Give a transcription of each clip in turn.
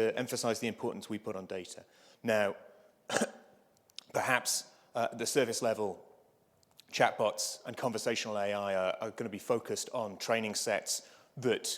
to emphasize the importance we put on data. Now, perhaps at the surface level, chatbots and conversational AI are going to be focused on training sets that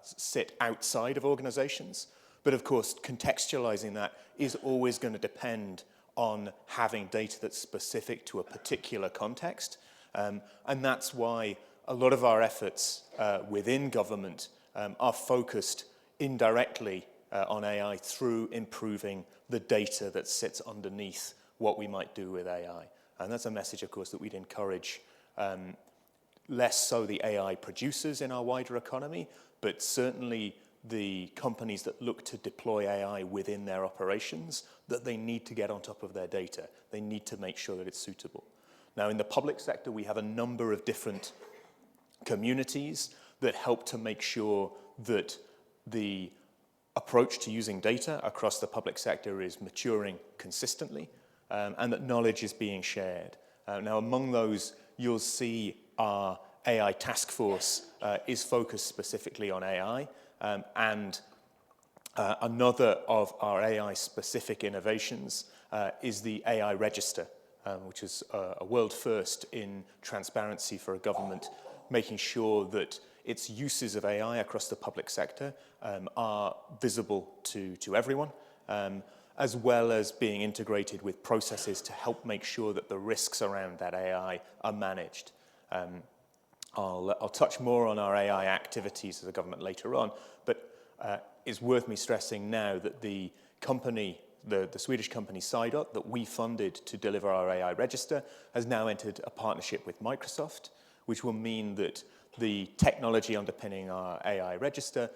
sit outside of organizations. But of course, contextualizing that is always going to depend on having data that's specific to a particular context. And that's why a lot of our efforts within government are focused indirectly on AI through improving the data that sits underneath what we might do with AI. And that's a message, of course, that we'd encourage less so the AI producers in our wider economy, but certainly the companies that look to deploy AI within their operations, that they need to get on top of their data. They need to make sure that it's suitable. Now, in the public sector, we have a number of different communities that help to make sure that the approach to using data across the public sector is maturing consistently, and that knowledge is being shared. Now, among those, you'll see our AI task force is focused specifically on AI, and another of our AI-specific innovations is the AI register, which is a world first in transparency for a government, making sure that its uses of AI across the public sector are visible to everyone, as well as being integrated with processes to help make sure that the risks around that AI are managed. I'll touch more on our AI activities as a government later on, but it's worth me stressing now that the company, the Swedish company Sidot, that we funded to deliver our AI register, has now entered a partnership with Microsoft, which will mean that the technology underpinning our AI register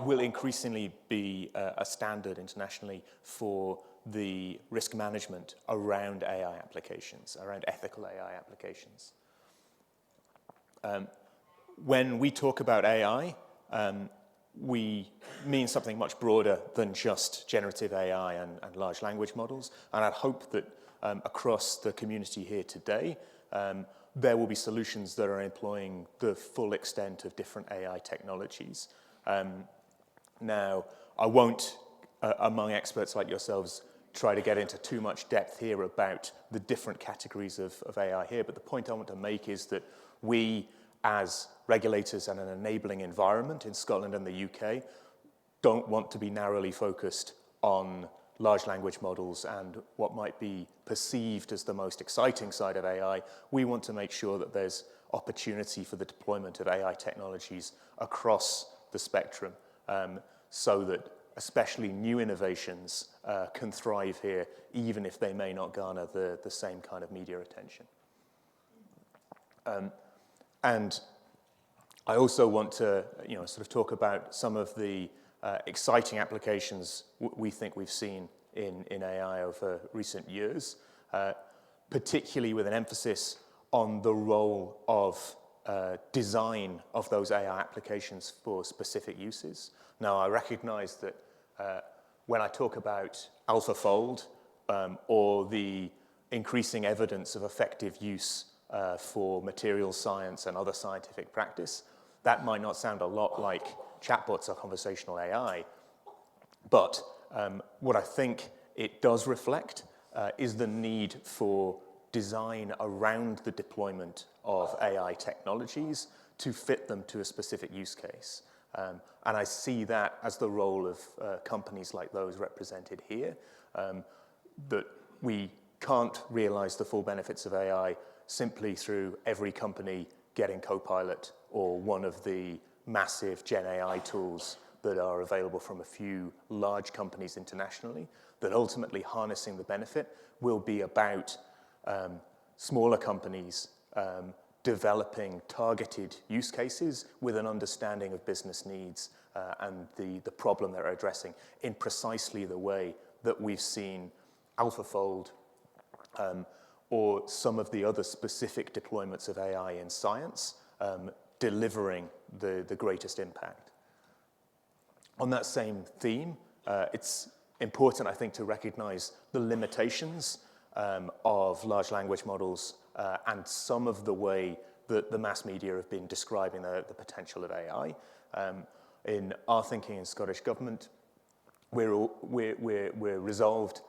will increasingly be a standard internationally for the risk management around AI applications, around ethical AI applications. When we talk about AI, we mean something much broader than just generative AI and large language models. And I hope that across the community here today, there will be solutions that are employing the full extent of different AI technologies. Now, I won't, among experts like yourselves, try to get into too much depth here about the different categories of AI here, but the point I want to make is that we, as regulators and an enabling environment in Scotland and the UK, don't want to be narrowly focused on large language models and what might be perceived as the most exciting side of AI. We want to make sure that there's opportunity for the deployment of AI technologies across the spectrum, so that especially new innovations can thrive here, even if they may not garner the same kind of media attention. And I also want to, sort of talk about some of the exciting applications we think we've seen in AI over recent years, particularly with an emphasis on the role of design of those AI applications for specific uses. Now, I recognize that when I talk about AlphaFold or the increasing evidence of effective use for materials science and other scientific practice, that might not sound a lot like chatbots or conversational AI, but what I think it does reflect is the need for design around the deployment of AI technologies to fit them to a specific use case. And I see that as the role of companies like those represented here, that we can't realize the full benefits of AI simply through every company getting Copilot or one of the massive Gen AI tools that are available from a few large companies internationally, that ultimately harnessing the benefit will be about smaller companies developing targeted use cases with an understanding of business needs and the problem they're addressing in precisely the way that we've seen AlphaFold or some of the other specific deployments of AI in science delivering the greatest impact. On that same theme, it's important, I think, to recognize the limitations of large language models and some of the way that the mass media have been describing the potential of AI. In our thinking in Scottish Government, we're resolved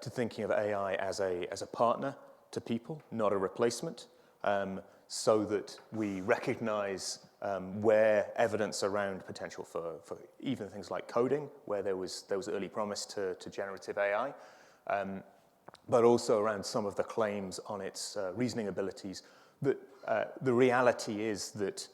to thinking of AI as a partner to people, not a replacement, so that we recognize where evidence around potential for even things like coding, where there was early promise to generative AI, but also around some of the claims on its reasoning abilities, that the reality is that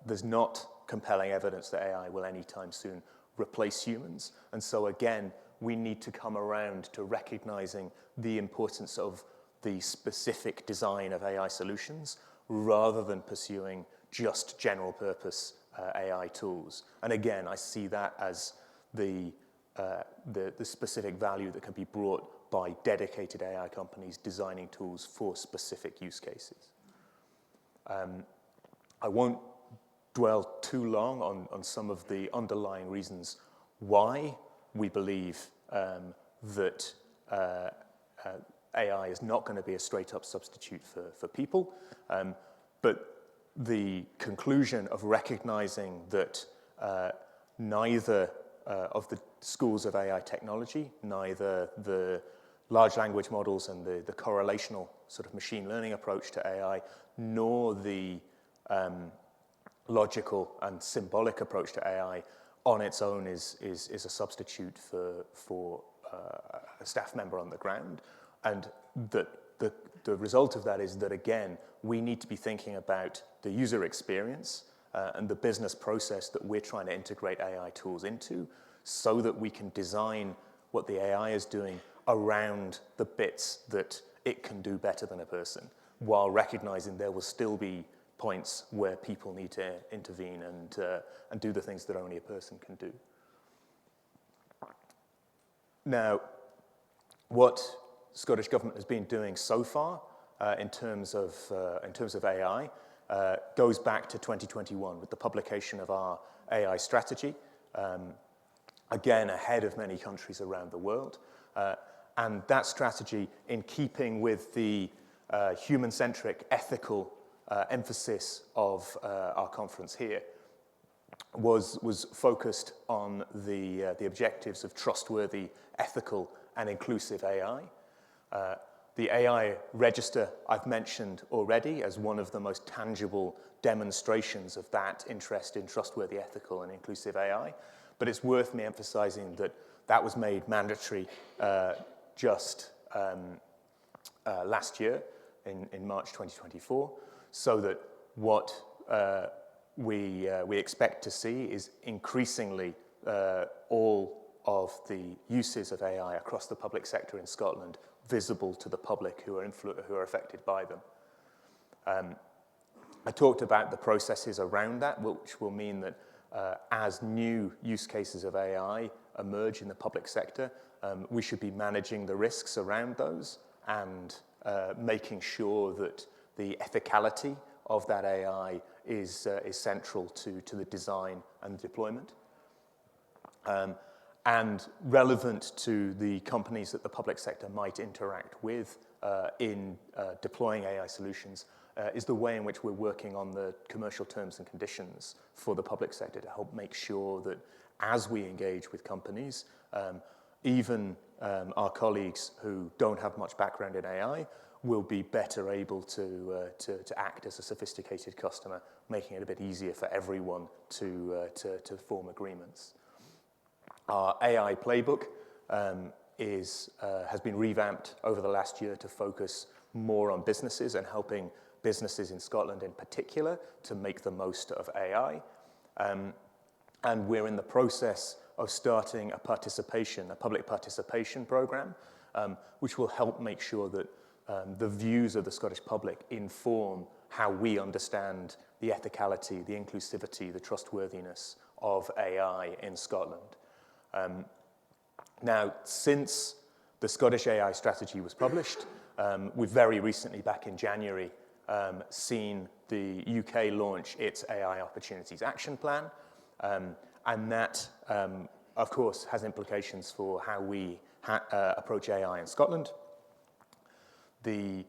there's not compelling evidence that AI will anytime soon replace humans. And so again, we need to come around to recognizing the importance of the specific design of AI solutions rather than pursuing just general purpose AI tools. And again, I see that as the specific value that can be brought by dedicated AI companies designing tools for specific use cases. I won't dwell too long on some of the underlying reasons why we believe that AI is not going to be a straight-up substitute for people, but the conclusion of recognizing that neither of the schools of AI technology, neither the large language models and the correlational sort of machine learning approach to AI, nor the logical and symbolic approach to AI on its own is a substitute for a staff member on the ground. And that the result of that is that, again, we need to be thinking about the user experience and the business process that we're trying to integrate AI tools into, so that we can design what the AI is doing around the bits that it can do better than a person, while recognizing there will still be points where people need to intervene and do the things that only a person can do. Now, what Scottish Government has been doing so far in terms of AI goes back to 2021 with the publication of our AI strategy, again ahead of many countries around the world. And that strategy, in keeping with the human-centric, ethical emphasis of our conference here, was focused on the objectives of trustworthy, ethical, and inclusive AI. The AI register I've mentioned already as one of the most tangible demonstrations of that interest in trustworthy, ethical, and inclusive AI. But it's worth me emphasizing that that was made mandatory just last year in March 2024, so that what we expect to see is increasingly all of the uses of AI across the public sector in Scotland visible to the public who are affected by them. I talked about the processes around that, which will mean that as new use cases of AI emerge in the public sector, we should be managing the risks around those and making sure that the ethicality of that AI is central to the design and deployment. And relevant to the companies that the public sector might interact with in deploying AI solutions is the way in which we're working on the commercial terms and conditions for the public sector to help make sure that as we engage with companies, even our colleagues who don't have much background in AI will be better able to act as a sophisticated customer, making it a bit easier for everyone to form agreements. Our AI playbook has been revamped over the last year to focus more on businesses and helping businesses in Scotland in particular to make the most of AI. And we're in the process of starting a public participation program, which will help make sure that the views of the Scottish public inform how we understand the ethicality, the inclusivity, the trustworthiness of AI in Scotland. Now, since the Scottish AI strategy was published, we've very recently, back in January, seen the UK launch its AI Opportunities Action Plan. And that, of course, has implications for how we approach AI in Scotland. The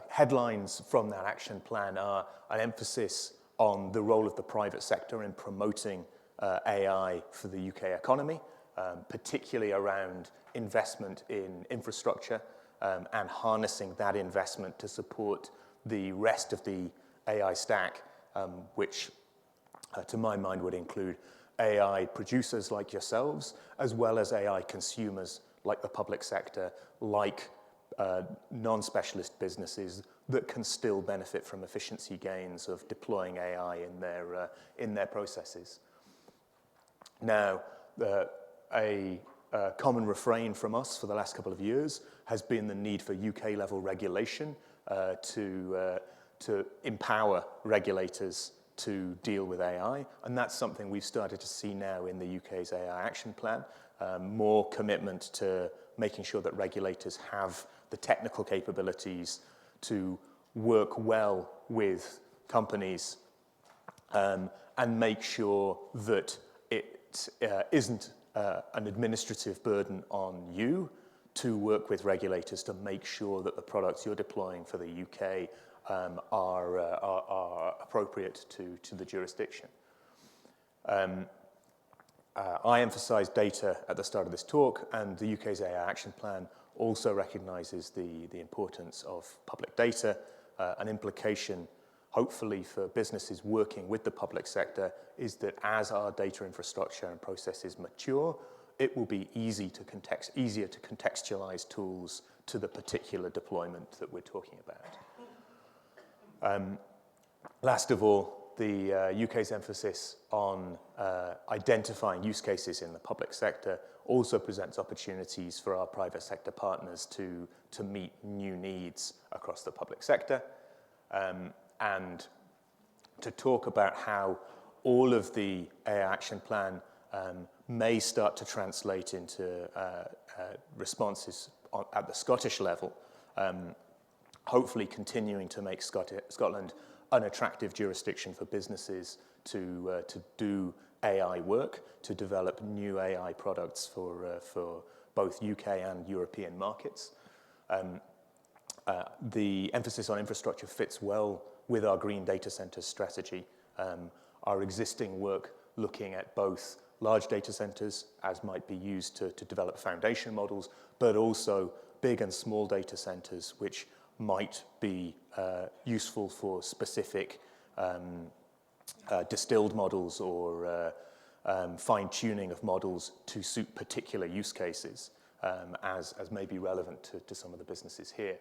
headlines from that action plan are an emphasis on the role of the private sector in promoting AI for the UK economy, particularly around investment in infrastructure and harnessing that investment to support the rest of the AI stack, which to my mind would include AI producers like yourselves, as well as AI consumers like the public sector, like non-specialist businesses that can still benefit from efficiency gains of deploying AI in their processes. Now, a common refrain from us for the last couple of years has been the need for UK-level regulation to empower regulators to deal with AI, and that's something we've started to see now in the UK's AI Action Plan. More commitment to making sure that regulators have the technical capabilities to work well with companies and make sure that it isn't an administrative burden on you to work with regulators to make sure that the products you're deploying for the UK are appropriate to the jurisdiction. I emphasised data at the start of this talk, and the UK's AI Action Plan also recognises the importance of public data. An implication, hopefully, for businesses working with the public sector is that as our data infrastructure and processes mature, it will be easier to contextualise tools to the particular deployment that we're talking about. Last of all, the UK's emphasis on identifying use cases in the public sector also presents opportunities for our private sector partners to meet new needs across the public sector, and to talk about how all of the AI Action Plan may start to translate into responses at the Scottish level, hopefully continuing to make Scotland an attractive jurisdiction for businesses to do AI work, to develop new AI products for both UK and European markets. The emphasis on infrastructure fits well with our green data centres strategy. Our existing work looking at both large data centres, as might be used to develop foundation models, but also big and small data centres, which might be useful for specific distilled models or fine-tuning of models to suit particular use cases, as may be relevant to some of the businesses here.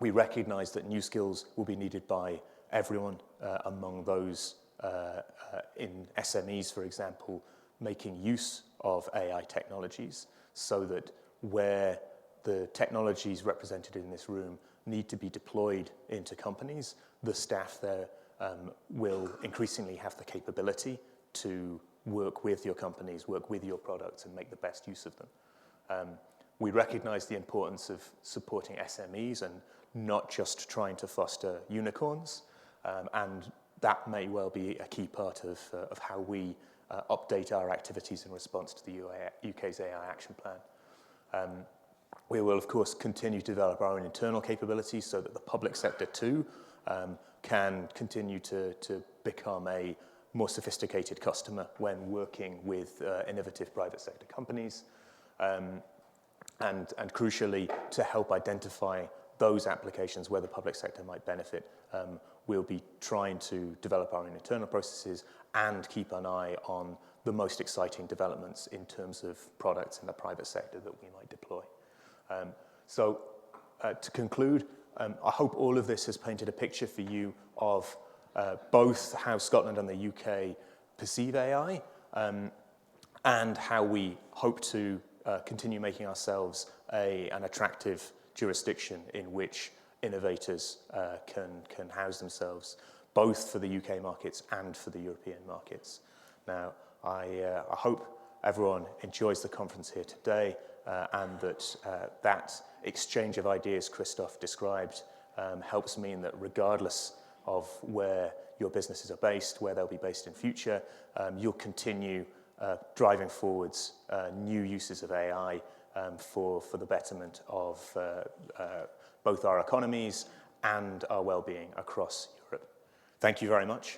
We recognise that new skills will be needed by everyone, among those in SMEs, for example, making use of AI technologies, so that where the technologies represented in this room need to be deployed into companies, the staff there will increasingly have the capability to work with your companies, work with your products, and make the best use of them. We recognise the importance of supporting SMEs and not just trying to foster unicorns, and that may well be a key part of how we update our activities in response to the UK's AI Action Plan. We will, of course, continue to develop our own internal capabilities so that the public sector, too, can continue to become a more sophisticated customer when working with innovative private sector companies, and crucially, to help identify those applications where the public sector might benefit. We'll be trying to develop our own internal processes and keep an eye on the most exciting developments in terms of products in the private sector that we might deploy. To conclude, I hope all of this has painted a picture for you of both how Scotland and the UK perceive AI, and how we hope to continue making ourselves an attractive jurisdiction in which innovators can house themselves, both for the UK markets and for the European markets. Now, I hope everyone enjoys the conference here today, and that exchange of ideas Christoph described helps mean that regardless of where your businesses are based, where they'll be based in future, you'll continue driving forwards new uses of AI for the betterment of both our economies and our well-being across Europe. Thank you very much.